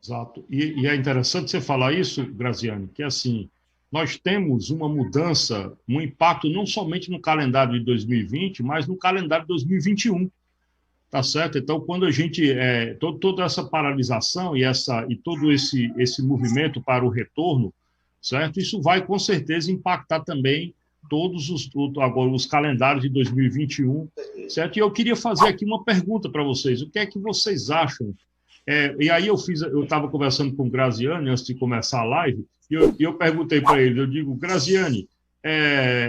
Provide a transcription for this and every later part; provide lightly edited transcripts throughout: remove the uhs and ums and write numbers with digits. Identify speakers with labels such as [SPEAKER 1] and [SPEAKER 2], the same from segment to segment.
[SPEAKER 1] Exato. E é interessante você falar isso, Graziani, que assim, nós temos uma mudança, um impacto não somente no calendário de 2020, mas no calendário de 2021. Tá certo? Então, quando a gente toda essa paralisação e todo esse movimento para o retorno, certo? Isso vai com certeza impactar também agora os calendários de 2021, certo? E eu queria fazer aqui uma pergunta para vocês. O que é que vocês acham? E aí eu estava conversando com o Graziani antes de começar a live e eu perguntei para ele, eu digo, Graziani,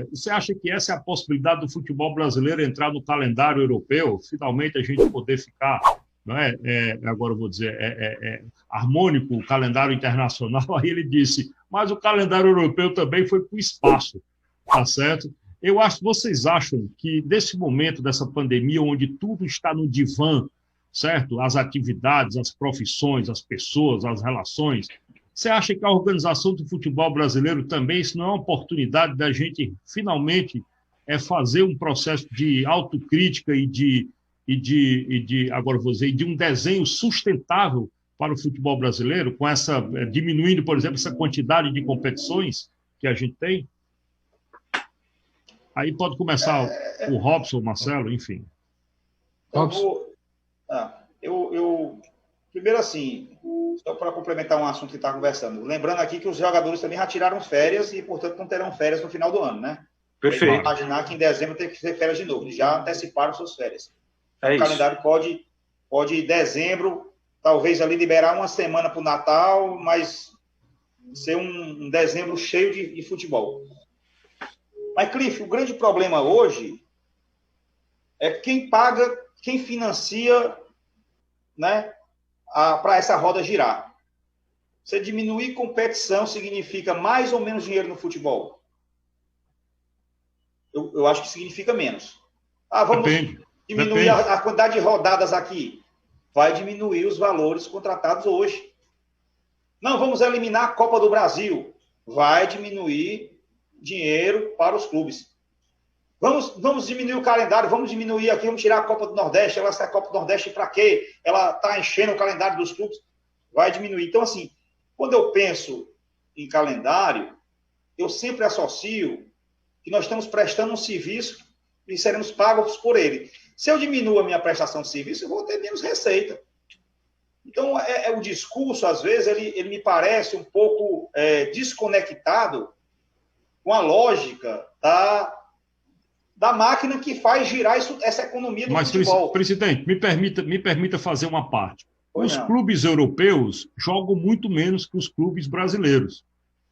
[SPEAKER 1] você acha que essa é a possibilidade do futebol brasileiro entrar no calendário europeu? Finalmente a gente poder ficar, não é? Agora eu vou dizer, harmônico o calendário internacional. Aí ele disse, mas o calendário europeu também foi para o espaço, tá certo? Eu acho, vocês acham que nesse momento dessa pandemia, onde tudo está no divã, certo? As atividades, as profissões, as pessoas, as relações, você acha que a organização do futebol brasileiro também, isso não é uma oportunidade da gente finalmente fazer um processo de autocrítica agora vou dizer, de um desenho sustentável para o futebol brasileiro, com essa diminuindo, por exemplo, essa quantidade de competições que a gente tem? Aí pode começar o Robson, o Marcelo, enfim.
[SPEAKER 2] Eu
[SPEAKER 1] Robson.
[SPEAKER 2] vou. Primeiro, assim, só para complementar um assunto que está conversando, lembrando aqui que os jogadores também já tiraram férias e, portanto, não terão férias no final do ano, né?
[SPEAKER 3] Perfeito.
[SPEAKER 2] Imaginar que em dezembro tem que ter férias de novo. Eles já anteciparam suas férias.
[SPEAKER 3] É
[SPEAKER 2] o
[SPEAKER 3] isso.
[SPEAKER 2] calendário pode em dezembro, talvez ali liberar uma semana para o Natal, mas ser um dezembro cheio de futebol. Mas, Cliff, o grande problema hoje é quem paga, quem financia, né, para essa roda girar. Você diminuir competição significa mais ou menos dinheiro no futebol? Eu acho que significa menos. Vamos diminuir a quantidade de rodadas aqui. Vai diminuir os valores contratados hoje. Não, vamos eliminar a Copa do Brasil. Vai diminuir dinheiro para os clubes. Vamos diminuir o calendário, vamos diminuir aqui, vamos tirar a Copa do Nordeste. Essa Copa do Nordeste para quê? Ela está enchendo o calendário dos clubes. Vai diminuir. Então, assim, quando eu penso em calendário, eu sempre associo que nós estamos prestando um serviço e seremos pagos por ele. Se eu diminuo a minha prestação de serviço, eu vou ter menos receita. Então, o discurso, às vezes, ele me parece um pouco desconectado com a lógica da máquina que faz girar essa economia do futebol.
[SPEAKER 1] Mas, presidente, me permita fazer uma parte. Os
[SPEAKER 2] não.
[SPEAKER 1] clubes europeus jogam muito menos que os clubes brasileiros.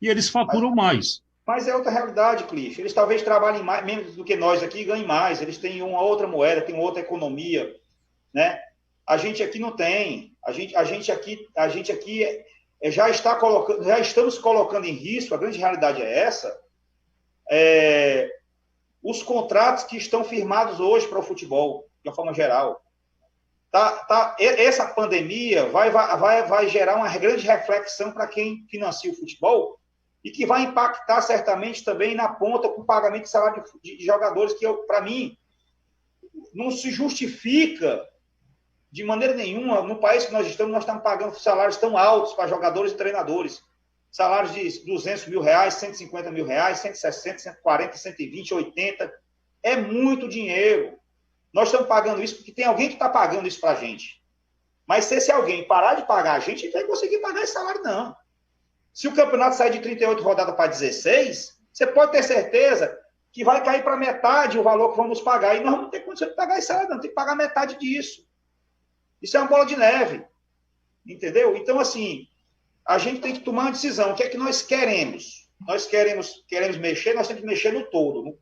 [SPEAKER 1] E eles faturam mais.
[SPEAKER 2] Mas é outra realidade, Cliff. Eles talvez trabalhem menos do que nós aqui e ganhem mais. Eles têm uma outra moeda, têm outra economia, né? A gente aqui não tem. A gente aqui já estamos colocando em risco, a grande realidade é essa, os contratos que estão firmados hoje para o futebol, de uma forma geral. Essa pandemia vai gerar uma grande reflexão para quem financia o futebol e que vai impactar certamente também na ponta com o pagamento de salário de jogadores, que, para mim, não se justifica de maneira nenhuma. No país que nós estamos pagando salários tão altos para jogadores e treinadores. Salários de R$200 mil, R$150 mil, R$160, 140, 120, 80. É muito dinheiro. Nós estamos pagando isso porque tem alguém que está pagando isso para a gente. Mas se esse alguém parar de pagar a gente não vai conseguir pagar esse salário, não. Se o campeonato sair de 38 rodadas para 16, você pode ter certeza que vai cair para metade o valor que vamos pagar. E nós não temos condição de pagar esse salário, não. Tem que pagar metade disso. Isso é uma bola de neve. Entendeu? Então, assim, a gente tem que tomar uma decisão. O que é que nós queremos? Nós queremos mexer, nós temos que mexer no todo.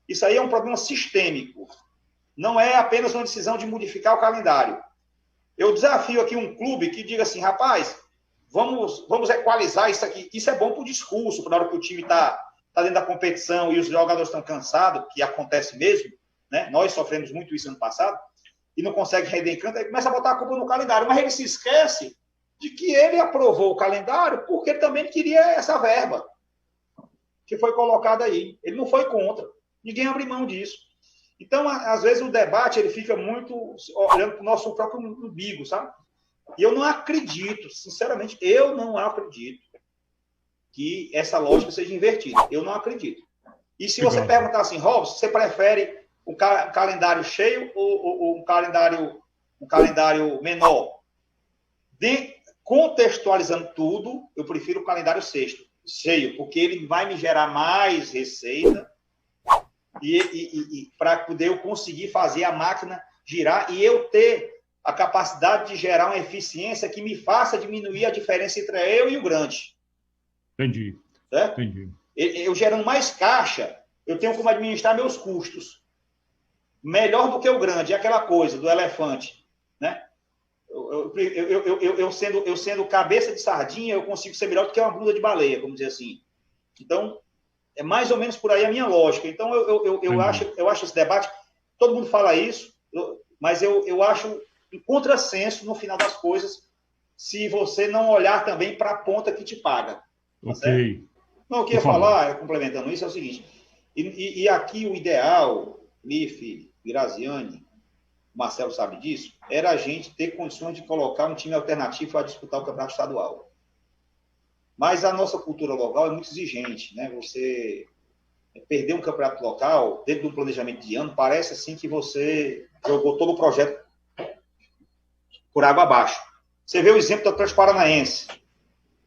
[SPEAKER 2] Isso aí é um problema sistêmico. Não é apenas uma decisão de modificar o calendário. Eu desafio aqui um clube que diga assim, rapaz, vamos equalizar isso aqui. Isso é bom para o discurso, na hora que o time está dentro da competição e os jogadores estão cansados, que acontece mesmo, né? Nós sofremos muito isso ano passado, e não consegue render em canto, aí começa a botar a culpa no calendário. Mas ele se esquece de que ele aprovou o calendário porque ele também queria essa verba que foi colocada aí. Ele não foi contra. Ninguém abre mão disso. Então, às vezes, o debate ele fica muito olhando para o nosso próprio umbigo, sabe? E eu não acredito, sinceramente, eu não acredito que essa lógica seja invertida. Eu não acredito. E se você perguntar assim, Robson, você prefere um calendário cheio ou um calendário menor? Contextualizando tudo, eu prefiro o calendário cheio, porque ele vai me gerar mais receita e para poder eu conseguir fazer a máquina girar e eu ter a capacidade de gerar uma eficiência que me faça diminuir a diferença entre eu e o grande.
[SPEAKER 1] Entendi.
[SPEAKER 2] Certo?
[SPEAKER 1] Entendi.
[SPEAKER 2] Eu gerando mais caixa, eu tenho como administrar meus custos. Melhor do que o grande, é aquela coisa do elefante, né? Eu sendo cabeça de sardinha, eu consigo ser melhor do que uma bunda de baleia, vamos dizer assim. Então, é mais ou menos por aí a minha lógica. Então, eu acho esse debate, todo mundo fala isso, mas eu acho um contrassenso, no final das coisas, se você não olhar também para a ponta que te paga.
[SPEAKER 1] Ok.
[SPEAKER 2] Tá. Não, eu queria falar, complementando isso, é o seguinte, e aqui o ideal, Life, Graziani, Marcelo sabe disso, era a gente ter condições de colocar um time alternativo para disputar o campeonato estadual. Mas a nossa cultura local é muito exigente, né? Você perder um campeonato local, dentro de um planejamento de ano, parece assim que você jogou todo o projeto por água abaixo. Você vê o exemplo do Atlético Paranaense,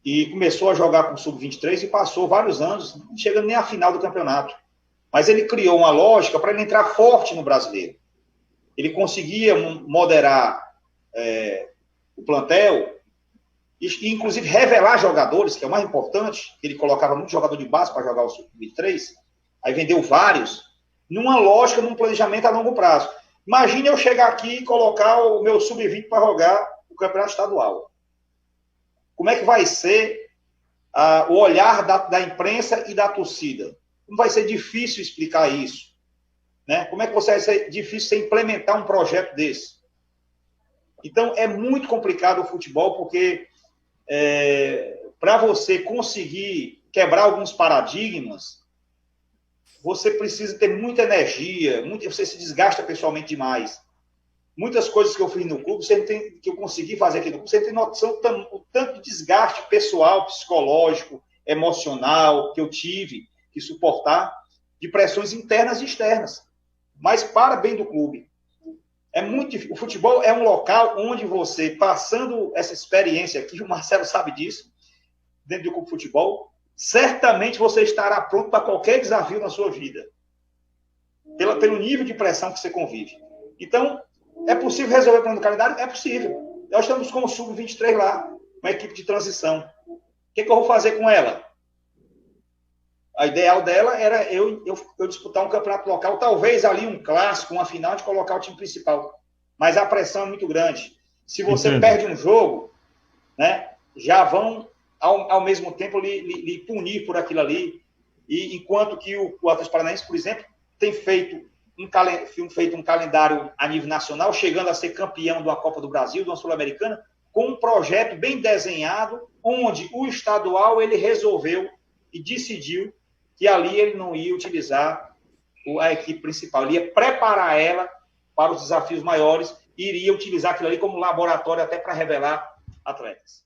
[SPEAKER 2] e começou a jogar com o Sub-23 e passou vários anos, não chegando nem à final do campeonato. Mas ele criou uma lógica para ele entrar forte no brasileiro. Ele conseguia moderar o plantel e, inclusive, revelar jogadores, que é o mais importante. Ele colocava muito jogador de base para jogar o Sub-23, aí vendeu vários, numa lógica, num planejamento a longo prazo. Imagine eu chegar aqui e colocar o meu Sub-20 para jogar o campeonato estadual. Como é que vai ser o olhar da imprensa e da torcida? Como vai ser difícil explicar isso? Né? Como é que vai ser difícil você implementar um projeto desse? Então, é muito complicado o futebol, porque para você conseguir quebrar alguns paradigmas, você precisa ter muita energia, você se desgasta pessoalmente demais. Muitas coisas que eu fiz no clube, que eu consegui fazer aqui no clube, você tem noção o tanto de desgaste pessoal, psicológico, emocional que eu tive que suportar, de pressões internas e externas. Mas para bem do clube. É muito difícil. O futebol é um local onde você, passando essa experiência aqui, o Marcelo sabe disso, dentro do clube de futebol, certamente você estará pronto para qualquer desafio na sua vida. Pelo nível de pressão que você convive. Então, é possível resolver o problema do calendário? É possível. Nós estamos com o Sub-23 lá, uma equipe de transição. O que eu vou fazer com ela? A ideal dela era eu disputar um campeonato local, talvez ali um clássico, uma final, de colocar o time principal. Mas a pressão é muito grande. Se você perde um jogo, né, já vão, ao mesmo tempo, lhe punir por aquilo ali. E enquanto que o Atlético Paranaense, por exemplo, tem feito um calendário a nível nacional, chegando a ser campeão de uma Copa do Brasil, de uma Sul-Americana, com um projeto bem desenhado, onde o estadual ele resolveu e decidiu que ali ele não ia utilizar a equipe principal, ele ia preparar ela para os desafios maiores e iria utilizar aquilo ali como laboratório até para revelar atletas.